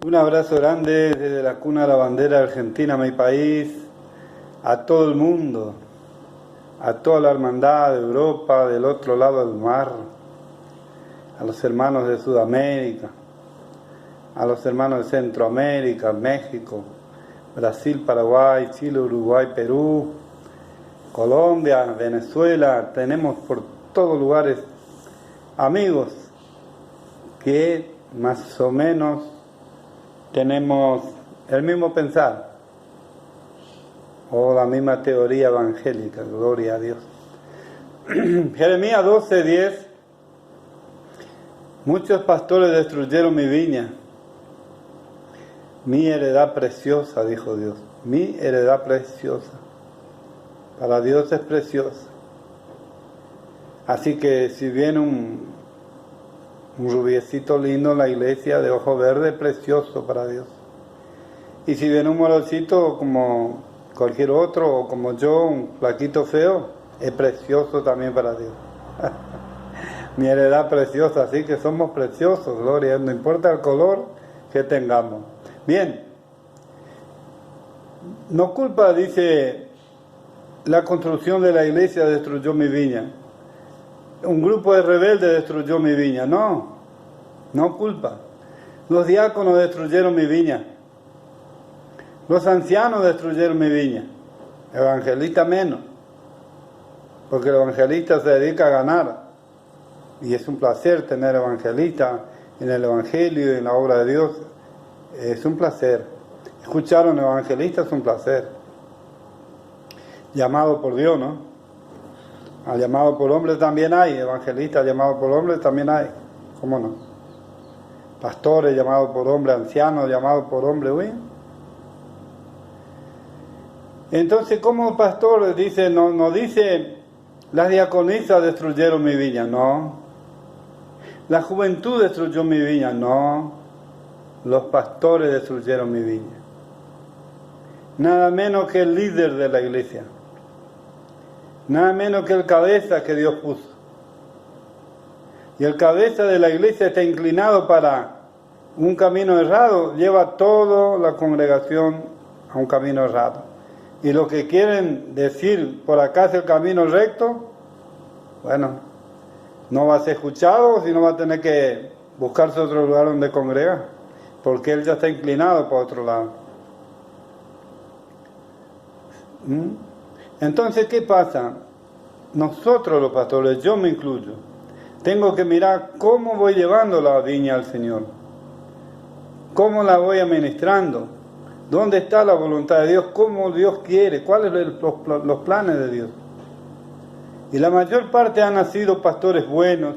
Un abrazo grande desde la cuna de la bandera argentina, mi país, a todo el mundo, a toda la hermandad de Europa, del otro lado del mar, a los hermanos de Sudamérica, a los hermanos de Centroamérica, México, Brasil, Paraguay, Chile, Uruguay, Perú, Colombia, Venezuela. Tenemos por todos lugares amigos que más o menos tenemos el mismo pensar o la misma teoría evangélica. Gloria a Dios. Jeremías 12:10. Muchos pastores destruyeron mi viña, mi heredad preciosa, dijo Dios, mi heredad preciosa. Para Dios es preciosa. Así que si viene un rubiecito lindo en la iglesia de ojo verde, precioso para Dios. Y si viene un morocito como cualquier otro, o como yo, un flaquito feo, es precioso también para Dios. Mi heredad preciosa, así que somos preciosos, gloria, no importa el color que tengamos. Bien, no culpa, dice, la construcción de la iglesia destruyó mi viña. Un grupo de rebeldes destruyó mi viña. No culpa. Los diáconos destruyeron mi viña. Los ancianos destruyeron mi viña. Evangelista menos. Porque el evangelista se dedica a ganar. Y es un placer tener evangelistas en el evangelio y en la obra de Dios. Es un placer. Escuchar a un evangelista es un placer. Llamado por Dios, ¿no? Al llamado por hombres también hay, evangelistas llamados por hombres también hay, ¿cómo no? Pastores llamados por hombres, ancianos llamados por hombres, ¿sí? Entonces, ¿cómo pastor dice, no dice, las diaconisas destruyeron mi viña? No. La juventud destruyó mi viña? No. Los pastores destruyeron mi viña. Nada menos que el líder de la iglesia. Nada menos que el cabeza que Dios puso. Y el cabeza de la iglesia está inclinado para un camino errado, lleva toda la congregación a un camino errado. Y los que quieren decir por acá es el camino recto, bueno, no va a ser escuchado, sino va a tener que buscarse otro lugar donde congregar, porque él ya está inclinado para otro lado. Entonces, ¿qué pasa? Nosotros los pastores, yo me incluyo, tengo que mirar cómo voy llevando la viña al Señor, cómo la voy administrando, dónde está la voluntad de Dios, cómo Dios quiere, cuáles son los planes de Dios. Y la mayor parte han nacido pastores buenos,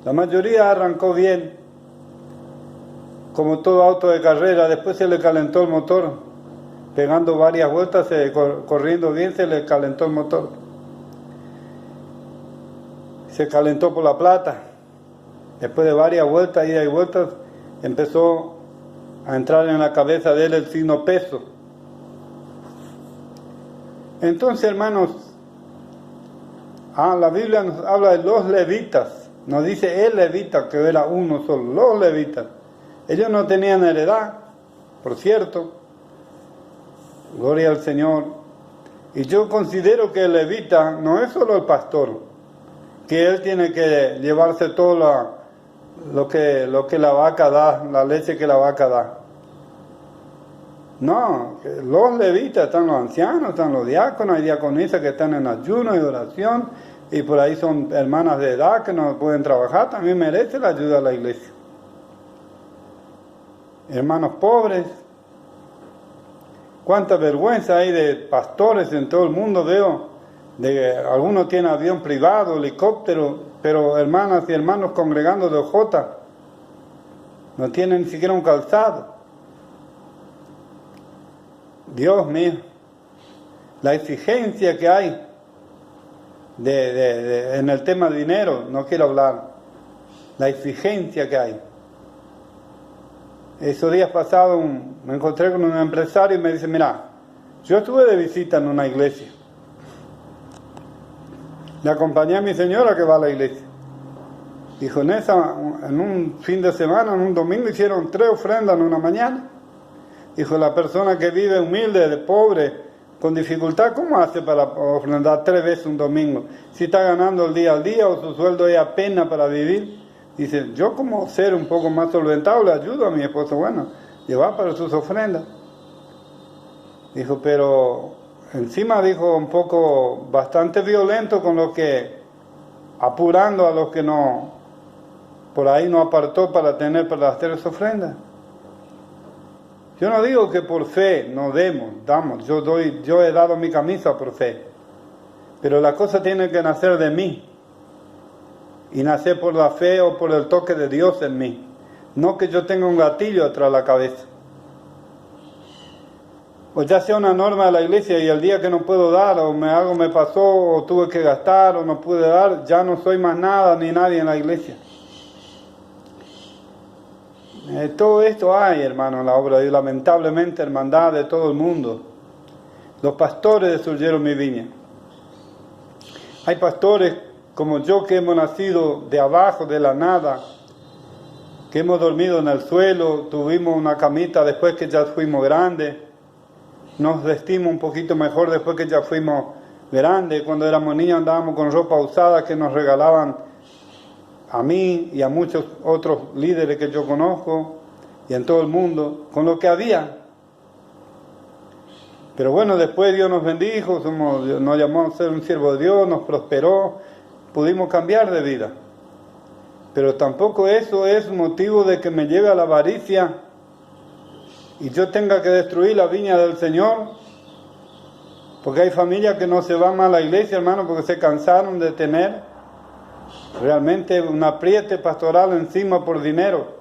la mayoría arrancó bien, como todo auto de carrera, después se le calentó el motor. Pegando varias vueltas, corriendo bien, se le calentó el motor. Se calentó por la plata. Después de varias vueltas, ida y vueltas, empezó a entrar en la cabeza de él el signo peso. Entonces, hermanos, la Biblia nos habla de los levitas. Nos dice el levita, que era uno solo, los levitas. Ellos no tenían heredad, por cierto. Gloria al Señor. Y yo considero que el levita no es solo el pastor, que él tiene que llevarse todo lo que la vaca da, la leche que la vaca da. No, que los levitas, están los ancianos, están los diáconos, hay diaconisas que están en ayuno y oración, y por ahí son hermanas de edad que no pueden trabajar, también merece la ayuda de la iglesia. Hermanos pobres. Cuánta vergüenza hay de pastores en todo el mundo, veo, algunos tienen avión privado, helicóptero, pero hermanas y hermanos congregando de ojota, no tienen ni siquiera un calzado. Dios mío, la exigencia que hay en el tema de dinero, no quiero hablar, la exigencia que hay. Esos días pasados me encontré con un empresario y me dice, mira, yo estuve de visita en una iglesia. Le acompañé a mi señora que va a la iglesia. Dijo, en un fin de semana, en un domingo, hicieron 3 ofrendas en una mañana. Dijo, la persona que vive humilde, de pobre, con dificultad, ¿cómo hace para ofrendar 3 veces un domingo? Si está ganando el día al día o su sueldo es apenas para vivir. Dice, yo como ser un poco más solventado le ayudo a mi esposo, bueno, llevar para sus ofrendas. Dijo, pero encima dijo un poco bastante violento con los que, apurando a los que no, por ahí no apartó para tener para hacer esa ofrenda. Yo no digo que por fe no damos, yo he dado mi camisa por fe, pero la cosa tiene que nacer de mí, y nacer por la fe o por el toque de Dios en mí, no que yo tenga un gatillo atrás de la cabeza. O ya sea una norma de la iglesia y el día que no puedo dar, o algo me pasó, o tuve que gastar, o no pude dar, ya no soy más nada ni nadie en la iglesia. Todo esto hay, hermano, en la obra de Dios, lamentablemente, hermandad de todo el mundo. Los pastores destruyeron mi viña. Hay pastores como yo que hemos nacido de abajo, de la nada, que hemos dormido en el suelo, tuvimos una camita después que ya fuimos grandes, nos vestimos un poquito mejor después que ya fuimos grandes. Cuando éramos niños andábamos con ropa usada que nos regalaban a mí y a muchos otros líderes que yo conozco y en todo el mundo, con lo que había. Pero bueno, después Dios nos bendijo, nos llamó a ser un siervo de Dios, nos prosperó, pudimos cambiar de vida. Pero tampoco eso es motivo de que me lleve a la avaricia y yo tenga que destruir la viña del Señor, porque hay familias que no se van más a la iglesia, hermano, porque se cansaron de tener realmente un apriete pastoral encima por dinero,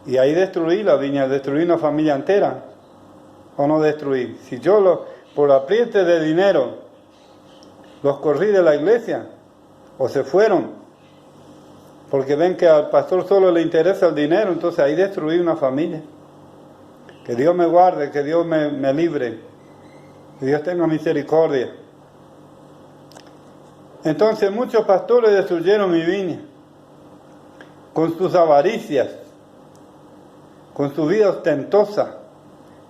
y ahí destruí la viña, destruí una familia entera, o no destruí. Si yo por apriete de dinero los corrí de la iglesia, o se fueron, porque ven que al pastor solo le interesa el dinero, entonces ahí destruí una familia. Que Dios me guarde, que Dios me libre, que Dios tenga misericordia. Entonces muchos pastores destruyeron mi viña con sus avaricias, con su vida ostentosa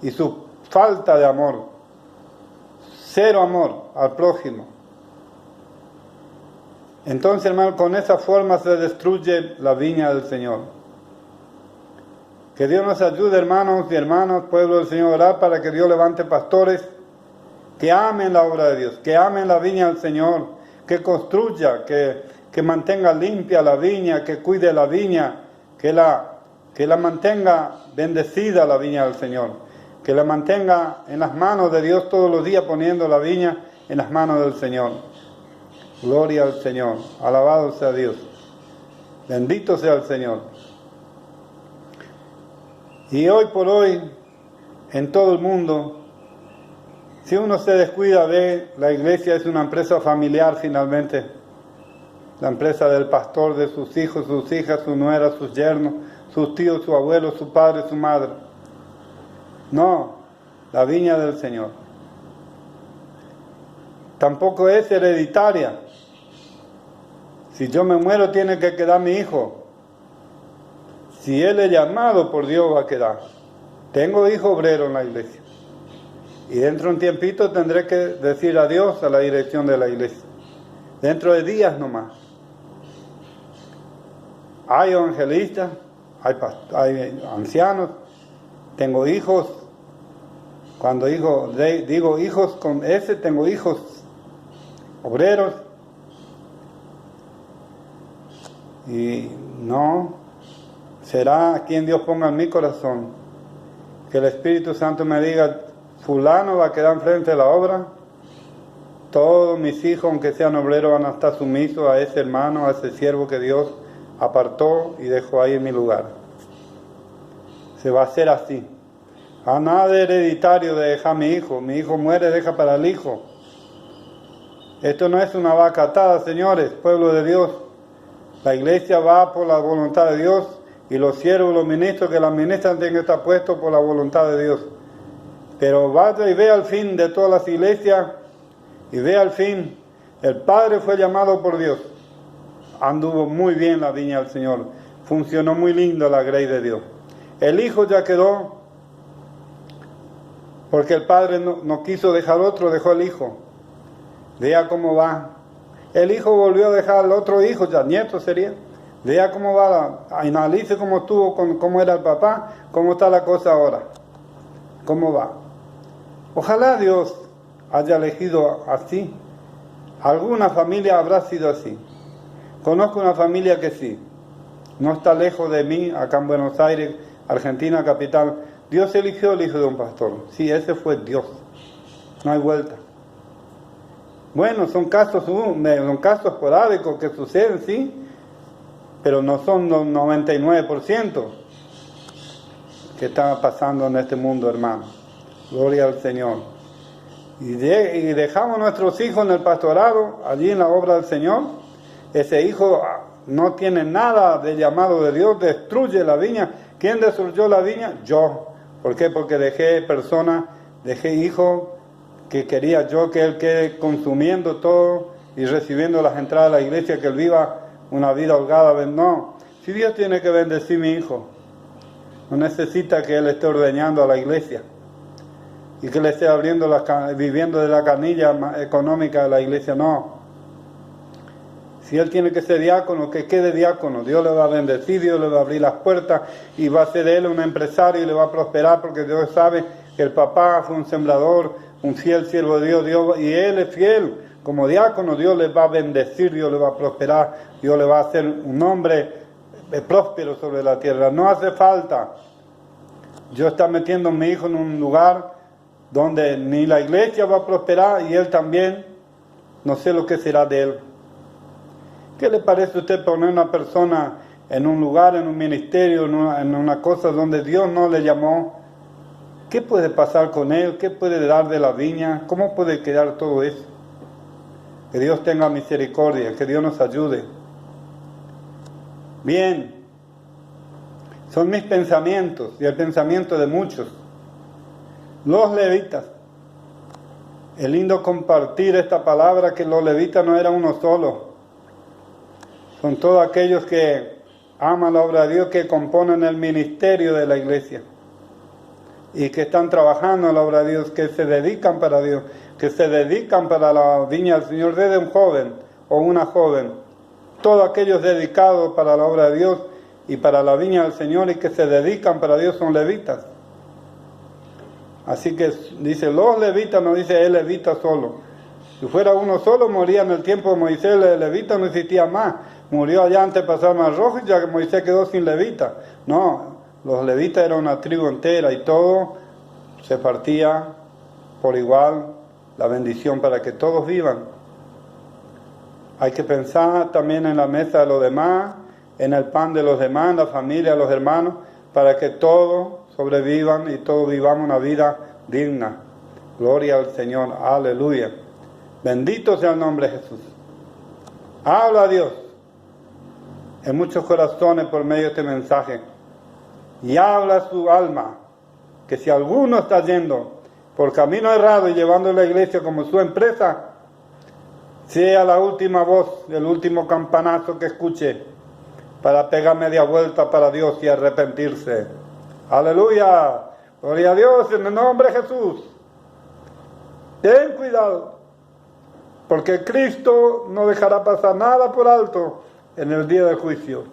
y su falta de amor, cero amor al prójimo. Entonces, hermano, con esa forma se destruye la viña del Señor. Que Dios nos ayude, hermanos y hermanas, pueblo del Señor, orar para que Dios levante pastores que amen la obra de Dios, que amen la viña del Señor, que construya, que mantenga limpia la viña, que cuide la viña, que la mantenga bendecida la viña del Señor, que la mantenga en las manos de Dios todos los días, poniendo la viña en las manos del Señor. Gloria al Señor, alabado sea Dios, bendito sea el Señor. Y hoy por hoy, en todo el mundo, si uno se descuida, la iglesia es una empresa familiar finalmente. La empresa del pastor, de sus hijos, sus hijas, sus nueras, sus yernos, sus tíos, sus abuelos, su padre, su madre. No, la viña del Señor. Tampoco es hereditaria. Si yo me muero, tiene que quedar mi hijo. Si él es llamado por Dios, va a quedar. Tengo hijo obrero en la iglesia. Y dentro de un tiempito tendré que decir adiós a la dirección de la iglesia. Dentro de días nomás. Hay evangelistas, hay ancianos. Tengo hijos. Cuando digo hijos con S, tengo hijos obreros. Y no... será a quien Dios ponga en mi corazón, que el Espíritu Santo me diga, fulano va a quedar enfrente de la obra, todos mis hijos, aunque sean obreros, van a estar sumisos a ese hermano, a ese siervo que Dios apartó y dejó ahí en mi lugar. Se va a hacer así. A nada de hereditario de dejar a mi hijo muere, deja para el hijo. Esto no es una vaca atada, señores, pueblo de Dios. La iglesia va por la voluntad de Dios, y los siervos, los ministros que la ministran tienen que estar puestos por la voluntad de Dios. Pero vaya y vea al fin de todas las iglesias, y vea al fin, el Padre fue llamado por Dios anduvo muy bien la viña del Señor. Funcionó muy lindo la grey de Dios. El hijo ya quedó, porque el padre no quiso dejar otro, dejó el hijo. Vea cómo va. El hijo volvió a dejar al otro hijo, ya nieto sería. Vea cómo va, analice cómo estuvo, cómo era el papá, cómo está la cosa ahora. Cómo va. Ojalá Dios haya elegido así. Alguna familia habrá sido así. Conozco una familia que sí. No está lejos de mí, acá en Buenos Aires, Argentina, capital. Dios eligió el hijo de un pastor. Sí, ese fue Dios. No hay vuelta. Bueno, son casos esporádicos que suceden, sí, pero no son los 99% que está pasando en este mundo, hermano. Gloria al Señor. Y dejamos nuestros hijos en el pastorado, allí en la obra del Señor. Ese hijo no tiene nada de llamado de Dios, destruye la viña. ¿Quién destruyó la viña? Yo. ¿Por qué? Porque dejé hijos que quería yo que él quede consumiendo todo y recibiendo las entradas de la iglesia, que él viva una vida holgada. No, si Dios tiene que bendecir a mi hijo, no necesita que él esté ordeñando a la iglesia y que le esté viviendo de la canilla económica de la iglesia, no. Si él tiene que ser diácono, que quede diácono. Dios le va a bendecir, Dios le va a abrir las puertas y va a ser de él un empresario y le va a prosperar, porque Dios sabe que el papá fue un sembrador, un fiel siervo de Dios, y él es fiel. Como diácono, Dios le va a bendecir, Dios le va a prosperar, Dios le va a hacer un hombre próspero sobre la tierra. No hace falta yo estar metiendo a mi hijo en un lugar donde ni la iglesia va a prosperar y él también, no sé lo que será de él. ¿Qué le parece a usted poner a una persona en un lugar, en un ministerio, en una cosa donde Dios no le llamó? ¿Qué puede pasar con él? ¿Qué puede dar de la viña? ¿Cómo puede quedar todo eso? Que Dios tenga misericordia, que Dios nos ayude. Bien, son mis pensamientos y el pensamiento de muchos. Los levitas. Es lindo compartir esta palabra, que los levitas no eran uno solo. Son todos aquellos que aman la obra de Dios, que componen el ministerio de la iglesia y que están trabajando en la obra de Dios, que se dedican para Dios, que se dedican para la viña del Señor, desde un joven o una joven. Todos aquellos dedicados para la obra de Dios y para la viña del Señor y que se dedican para Dios son levitas. Así que dice los levitas, no dice el levita solo. Si fuera uno solo, moría en el tiempo de Moisés, el levita no existía más. Murió allá antes de pasar el Mar Rojo y ya Moisés quedó sin levita. No, los levitas eran una tribu entera y todo se partía por igual la bendición para que todos vivan. Hay que pensar también en la mesa de los demás, en el pan de los demás, en la familia, los hermanos, para que todos sobrevivan y todos vivamos una vida digna. Gloria al Señor, aleluya. Bendito sea el nombre de Jesús. Habla a Dios en muchos corazones por medio de este mensaje. Y habla a su alma, que si alguno está yendo por camino errado y llevando la iglesia como su empresa, sea la última voz, el último campanazo que escuche, para pegar media vuelta para Dios y arrepentirse. Aleluya, gloria a Dios en el nombre de Jesús. Ten cuidado, porque Cristo no dejará pasar nada por alto en el día del juicio.